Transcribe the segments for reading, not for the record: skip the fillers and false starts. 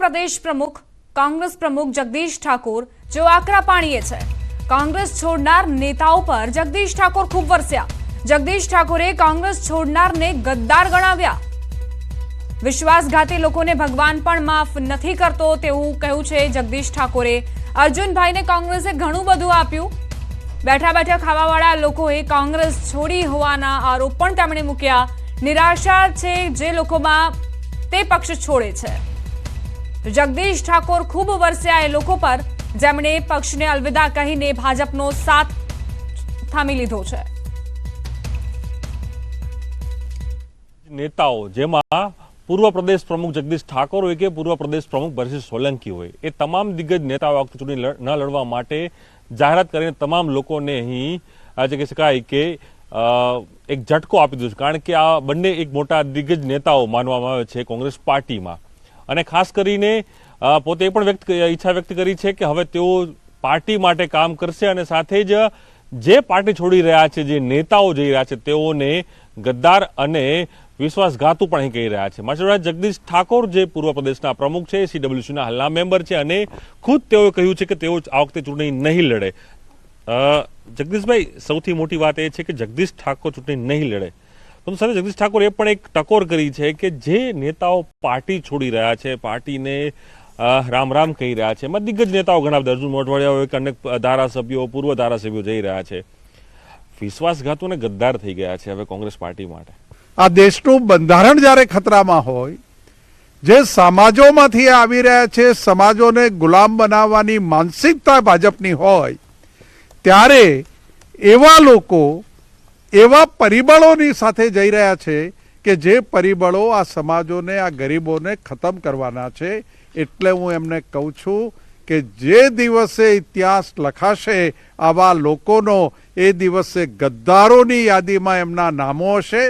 પ્રદેશ પ્રમુખ કોંગ્રેસ પ્રમુખ જગદીશ ઠાકોર जो આકરા પાણીએ છે। કોંગ્રેસ છોડનાર નેતાઓ પર જગદીશ ઠાકોર ખૂબ વરસ્યા। જગદીશ ઠાકોરે કોંગ્રેસ છોડનારને ગદ્દાર ગણાવ્યા। વિશ્વાસઘાતી લોકોને ભગવાન પણ માફ નથી કરતો તેવું કહ્યું છે જગદીશ ઠાકોરે। અર્જુનભાઈને કોંગ્રેસે ઘણું બધું આપ્યું। બેઠા બેઠા ખાવાવાળા લોકોએ કોંગ્રેસ છોડી હોવાના આરોપ પણ તેમણે મૂક્યા। નિરાશા છે જે લોકોમાં તે પક્ષ છોડે છે। જગદીશ ઠાકોર ખૂબ વરસ્યા એ લોકો પર જેમણે પક્ષને અલવિદા કહીને ભાજપનો સાથ થામી લીધો છે। નેતાઓ જેમાં પૂર્વ પ્રદેશ પ્રમુખ જગદીશ ઠાકોર હોય કે પૂર્વ પ્રદેશ પ્રમુખ ભરતસિંહ સોલંકી હોય એ તમામ દિગ્ગજ નેતાઓ આ વખતે ચૂંટણી ન લડવા માટે જાહેરાત કરીને તમામ લોકોને અહીં આજે કહી શકાય કે એક ઝટકો આપી દીધો છે। કારણ કે આ બંને એક મોટા દિગ્ગજ નેતાઓ માનવામાં આવે છે કોંગ્રેસ પાર્ટીમાં અને ખાસ કરીને પોતે એ પણ ઈચ્છા વ્યક્ત કરી છે કે હવે તેઓ પાર્ટી માટે કામ કરશે અને સાથે જ જે પાર્ટી છોડી રહ્યા છે જે નેતાઓ જઈ રહ્યા છે તેઓને ગદ્દાર અને વિશ્વાસઘાતુ પણ અહીં કહી રહ્યા છે। મારી જગદીશ ઠાકોર જે પૂર્વ પ્રદેશના પ્રમુખ છે CWCના હાલના મેમ્બર છે અને ખુદ તેઓએ કહ્યું છે કે તેઓ આ વખતે ચૂંટણી નહીં લડે। જગદીશભાઈ સૌથી મોટી વાત એ છે કે જગદીશ ઠાકોર ચૂંટણી નહીં લડે પરંતુ સાથે જગદીશ ઠાકોર એ પણ એક ટકોર કરી છે કે જે નેતાઓ પાર્ટી છોડી રહ્યા છે પાર્ટીને રામ રામ કહી રહ્યા છે એમાં દિગ્ગજ નેતાઓ ઘણા બધા અર્જુન મોઢવાડિયા હોય કે અનેક ધારાસભ્યો પૂર્વ ધારાસભ્યો જઈ રહ્યા છે। વિશ્વાસઘાતુ અને ગદ્દાર થઈ ગયા છે હવે કોંગ્રેસ પાર્ટી માટે। આ દેશનું બંધારણ જ્યારે ખતરામાં હોય જે સમાજોમાંથી આવી રહ્યા છે સમાજોને ગુલામ બનાવવાની માનસિકતા ભાજપની હોય ત્યારે એવા લોકો એવા પરિબળોની સાથે જઈ રહ્યા છે કે જે પરિબળો આ સમાજોને આ ગરીબોને ખતમ કરવાના છે। એટલે હું એમને કહું છું કે જે દિવસે ઇતિહાસ લખાશે આવા લોકોનો એ દિવસે ગદ્દારોની યાદીમાં એમના નામો હશે।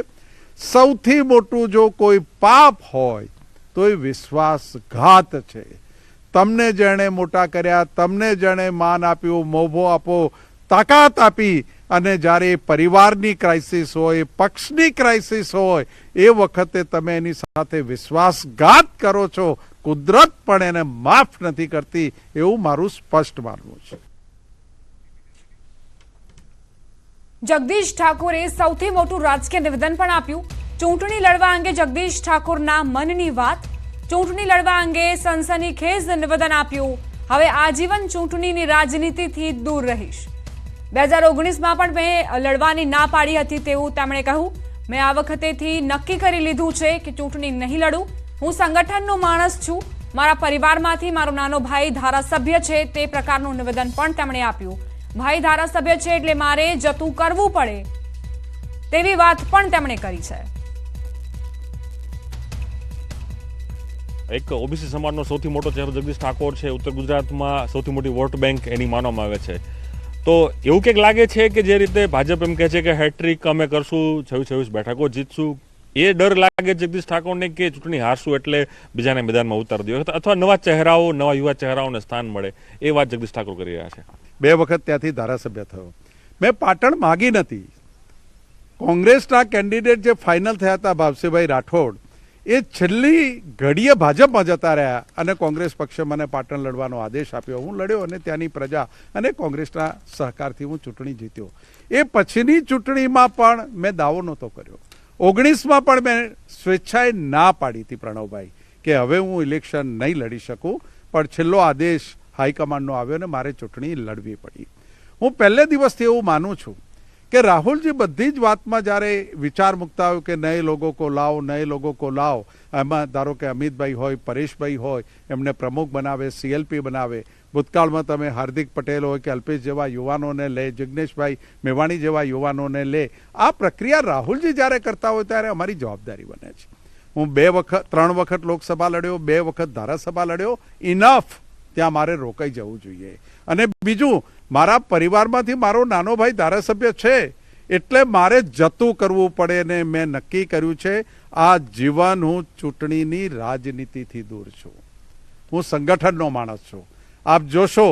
સૌથી મોટું જો કોઈ પાપ હોય તો એ વિશ્વાસઘાત છે। તમને જેણે મોટા કર્યા તમને જેણે માન આપ્યું મોભો આપો તાકાત આપી અને જ્યારે પરિવારની ક્રાઇસિસ હોય પક્ષની ક્રાઇસિસ હોય એ વખતે તમે એની સાથે વિશ્વાસઘાત કરો છો કુદરત પણ એને માફ નથી કરતી એવું મારું સ્પષ્ટ માનવું છે। જગદીશ ઠાકોરે સૌથી મોટું રાજકીય નિવેદન પણ આપ્યું। ચૂંટણી લડવા અંગે જગદીશ ઠાકોરના મનની વાત। ચૂંટણી લડવા અંગે સનસનીખેજ નિવેદન આપ્યું। હવે આજીવન ચૂંટણીની રાજનીતિથી દૂર રહીશ। 2019માં પણ મેં લડવાની ના પાડી હતી તેવું તેમણે કહ્યું। મેં આ વખતેથી નક્કી કરી લીધું છે કે ચૂંટણી નહીં લડું। હું સંગઠનનો માણસ છું। મારા પરિવારમાંથી મારો નાનો ભાઈ ધારાસભ્ય છે તે પ્રકારનું નિવેદન પણ તેમણે આપ્યું। ભાઈ ધારાસભ્ય છે એટલે મારે જતું કરવું પડે તેવી વાત પણ તેમણે કરી છે। એક ઓબીસી સમાજનો સૌથી મોટો ચહેરો જગદીશ ઠાકોર છે। ઉત્તર ગુજરાતમાં સૌથી મોટી વોટ બેંક એની માનવામાં આવે છે। તો એવું કંઈક લાગે છે કે જે રીતે ભાજપ એમ કહે છે કે હેટ્રિક અમે કરશું 26 બેઠકો જીતશું એ ડર લાગે જગદીશ ઠાકોરને કે ચૂંટણી હારશું એટલે બીજાને મેદાનમાં ઉતારી દો અથવા નવા ચહેરાઓ નવા યુવા ચહેરાઓને સ્થાન મળે એ વાત જગદીશ ઠાકોર કરી રહ્યા છે। 2 વખત ત્યાંથી ધારાસભ્ય થયો। મેં પાટણ માગી નથી। કોંગ્રેસના કેન્ડિડેટ જે ફાઇનલ થયા હતા ભાવસીભાઈ રાઠોડ એ છેલ્લી ઘડીએ ભાજપમાં જતા રહ્યા અને કોંગ્રેસ પક્ષે મને પાટણ લડવાનો આદેશ આપ્યો। હું લડ્યો અને ત્યાંની પ્રજા અને કોંગ્રેસના સહકારથી હું ચૂંટણી જીત્યો। એ પછીની ચૂંટણીમાં પણ મેં દાવો નહોતો કર્યો। 19માં પણ મેં સ્વેચ્છાએ ના પાડી હતી પ્રણવભાઈ કે હવે હું ઇલેક્શન નહીં લડી શકું પણ છેલ્લો આદેશ હાઈકમાન્ડનો આવ્યો અને મારે ચૂંટણી લડવી પડી। હું પહેલે દિવસથી એવું માનું છું કે રાહુલજી બધી જ વાતમાં જ્યારે વિચાર મૂકતા હોય કે નए लोगों को लाओ नए लोगों को लाओ એમાં ધારો કે અમિતભાઈ હોય પરેશભાઈ હોય એમને પ્રમુખ બનાવે CLP બનાવે। ભૂતકાળમાં તમે હાર્દિક પટેલ હોય કે અલ્પેશ જેવા યુવાનોને લે જિગ્નેશભાઈ મેવાણી જેવા યુવાનોને લે। આ પ્રક્રિયા રાહુલજી જ્યારે કરતા હોય ત્યારે અમારી જવાબદારી બને છે। હું 3 વખત લોકસભા લડ્યો 2 વખત ધારાસભા લડ્યો। ઇનફ ત્યાં મારે રોકાઈ જવું જોઈએ। અને બીજું મારા પરિવારમાંથી મારો નાનો ભાઈ ધારાસભ્ય છે એટલે મારે જતું કરવું પડે ને મેં નક્કી કર્યું છે આ જીવન હું ચૂંટણીની રાજનીતિથી દૂર છું। હું સંગઠનનો માણસ છું। આપ જોશો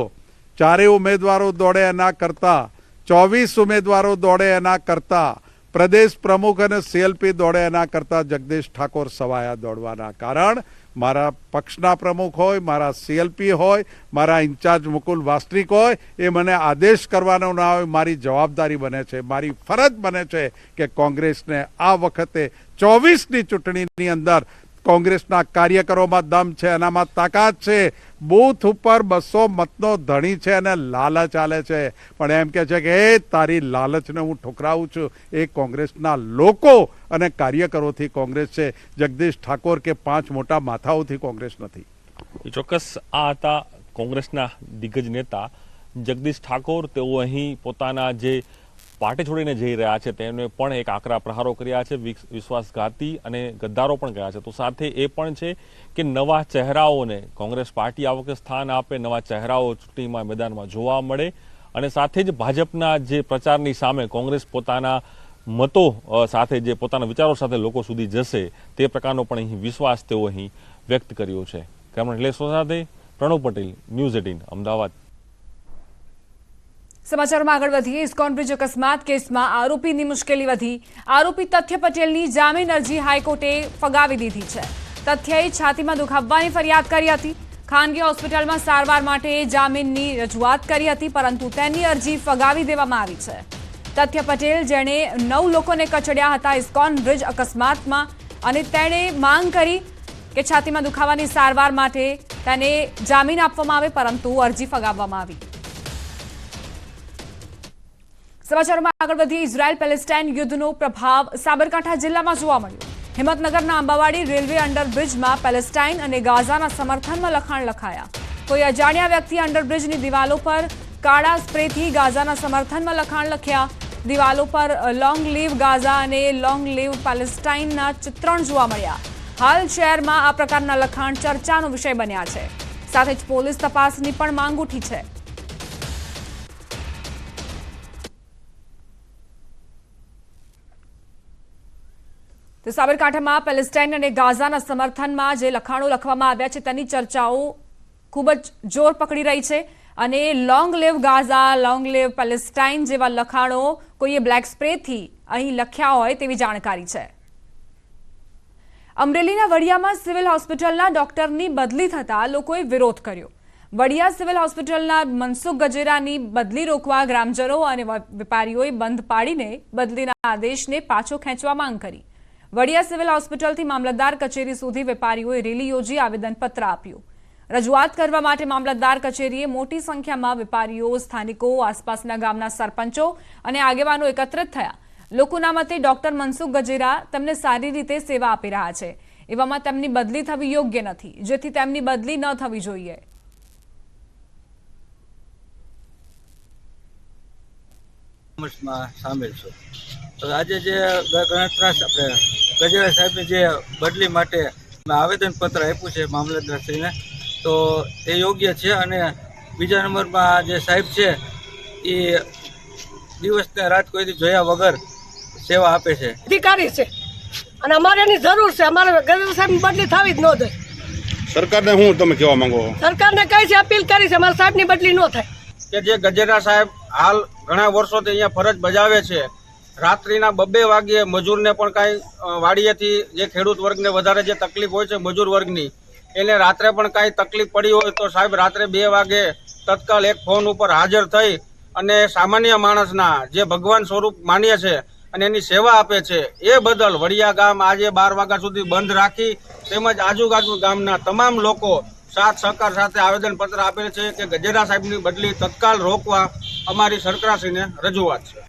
4 ઉમેદવારો દોડે એના કરતા 24 ઉમેદવારો દોડે એના કરતા પ્રદેશ પ્રમુખ અને CLP દોડે એના કરતા જગદીશ ઠાકોર સવાયા દોડવાના કારણ મારા પક્ષના પ્રમુખ હોય, મારા CLP હોય, મારા ઇન્ચાર્જ મુકુલ વાસનિક હોય, એ મને આદેશ કરવાનો ના હોય. મારી જવાબદારી બને છે, મારી ફરજ બને છે કે કોંગ્રેસને આ વખતે 24ની ચૂંટણીની અંદર કોંગ્રેસના કાર્યકરોમાં દમ છે, એનામાં તાકાત છે. બૂથ ઉપર 200 મતનો ધણી છે અને લાલચ ચાલે છે, પણ એમ કે છે કે એ તારી લાલચને હું ઠુકરાવું છું. એ કોંગ્રેસના લોકો અને કાર્યકરોથી કોંગ્રેસ છે. જગદીશ ઠાકોર કે 5 મોટા માથાઓથી કોંગ્રેસ નથી. એ ચોક્કસ આ હતા કોંગ્રેસના દિગ્ગજ નેતા જગદીશ ઠાકોર. તેઓ અહીં પોતાના જે પાર્ટી છોડીને જઈ રહ્યા છે તેમને પણ એક આકરા પ્રહારો કર્યા છે, વિશ્વાસઘાતી અને ગદ્દારો પણ કર્યા છે. તો સાથે એ પણ છે કે નવા ચહેરાઓને કોંગ્રેસ પાર્ટી આ વખતે સ્થાન આપે, નવા ચહેરાઓ ચૂંટણીમાં મેદાનમાં જોવા મળે અને સાથે જ ભાજપના જે પ્રચારની સામે કોંગ્રેસ પોતાના મતો સાથે, જે પોતાના વિચારો સાથે લોકો સુધી જશે, તે પ્રકારનો પણ અહીં વિશ્વાસ તેઓ અહીં વ્યક્ત કર્યો છે. કેમેરા લેસો સાથે પ્રણવ પટેલ, ન્યૂઝ 18 અમદાવાદ. સમાચારોમાં આગળ વધીએ. ઇસ્કોન બ્રિજ અકસ્માત કેસમાં આરોપીની મુશ્કેલી વધી. આરોપી તથ્ય પટેલની જામીન અરજી હાઈકોર્ટે ફગાવી દીધી છે. તથ્યએ છાતીમાં દુખાવવાની ફરિયાદ કરી હતી. ખાનગી હોસ્પિટલમાં સારવાર માટે જામીનની રજૂઆત કરી હતી, પરંતુ તેની અરજી ફગાવી દેવામાં આવી છે. તથ્ય પટેલ, જેણે 9 લોકોને કચડ્યા હતા ઇસ્કોન બ્રિજ અકસ્માતમાં, અને તેણે માંગ કરી કે છાતીમાં દુખાવાની સારવાર માટે તેને જામીન આપવામાં આવે, પરંતુ અરજી ફગાવવામાં આવી. સમાચારોમાં આગળ વધીએ. ઇઝરાયલ પેલેસ્ટાઇન યુદ્ધનો પ્રભાવ સાબરકાંઠા જિલ્લામાં જોવા મળ્યો. હિંમતનગરના અંબાવાડી રેલવે અંડરબ્રિજમાં પેલેસ્ટાઇન અને ગાઝાના સમર્થનમાં લખાણ લખાયા. કોઈ અજાણ્યા વ્યક્તિએ અંડરબ્રિજની દિવાલો પર કાળા સ્પ્રેથી ગાઝાના સમર્થનમાં લખાણ લખ્યા. દિવાલો પર લોંગ લીવ ગાઝા અને લોંગ લીવ પેલેસ્ટાઇનના ચિત્રણ જોવા મળ્યા. હાલ શહેરમાં આ પ્રકારના લખાણ ચર્ચાનો વિષય બન્યા છે. સાથે જ પોલીસ તપાસની પણ માંગ ઉઠી છે. તો સાબરકાંઠામાં પેલેસ્ટાઇન અને ગાઝાના સમર્થનમાં જે લખાણો લખવામાં આવ્યા છે તેની ચર્ચાઓ ખૂબ જ જોર પકડી રહી છે. અને long live Gaza, long live Palestine જેવા લખાણો કોઈએ બ્લેક સ્પ્રેથી અહીં લખ્યા હોય તેવી જાણકારી છે. અમરેલીના વડિયામાં સિવિલ હોસ્પિટલના ડોક્ટરની બદલી થતા લોકોએ વિરોધ કર્યો. વડિયા સિવિલ હોસ્પિટલના મનસુખ ગજેરાની બદલી રોકવા ગ્રામજનો અને વેપારીઓએ બંધ પાડીને બદલીના આદેશને પાછો ખેંચવા માંગ કરી. વડિયા સિવિલ હોસ્પિટલથી મામલતદાર કચેરી સુધી વેપારીઓએ રેલી યોજી આવેદનપત્ર આપ્યું. રજૂઆત કરવા માટે મામલતદાર કચેરીએ મોટી સંખ્યામાં વેપારીઓ, સ્થાનિકો, આસપાસના ગામના સરપંચો અને આગેવાનો એકત્રિત થયા. લોકોના મતે ડોક્ટર મનસુખ ગજેરા તેમને સારી રીતે સેવા આપી રહ્યા છે. એવામાં તેમની બદલી થવી યોગ્ય નથી, જેથી તેમની બદલી ન થવી જોઈએ. સામેલ છું. તો આજે જે ગણતરાશ આપણે ગજેરા સાહેબની જે બદલી માટે આવેદનપત્ર આપ્યું છે મામલતદારશ્રીને, તો એ યોગ્ય છે. અને બીજા નંબરમાં જે સાહેબ છે એ દિવસને રાત કોઈથી જોયા વગર સેવા આપે છે, અધિકારી છે, અને અમારે એની જરૂર છે. અમારે ગજેરા સાહેબની બદલી થવી જ ન જોઈએ. સરકારને હું તમે કહેવા માંગો? સરકારને કઈ છે, અપીલ કરી છે અમારા સાહેબની બદલી ન થાય. કે જે ગજેરા સાહેબ હાલ ઘણા વર્ષોથી અહીંયા ફરજ બજાવે છે. રાત્રિના 2 વાગ્યે મજૂરને પણ કાંઈ વાડીએથી જે ખેડૂત વર્ગને વધારે જે તકલીફ હોય છે મજૂર વર્ગની, એને રાત્રે પણ કાંઈ તકલીફ પડી હોય તો સાહેબ રાત્રે 2 વાગે તત્કાલ એક ફોન ઉપર હાજર થઈ અને સામાન્ય માણસના જે ભગવાન સ્વરૂપ માનીએ છે અને એની સેવા આપે છે. એ બદલ વડિયા ગામ આજે 12 વાગ્યા સુધી બંધ રાખી તેમજ આજુબાજુ ગામના તમામ લોકો સાથ સહકાર સાથે આવેદનપત્ર આપેલ છે કે ગજેરા સાહેબની બદલી તત્કાલ રોકવા અમારી સરકારશ્રીને રજૂઆત છે.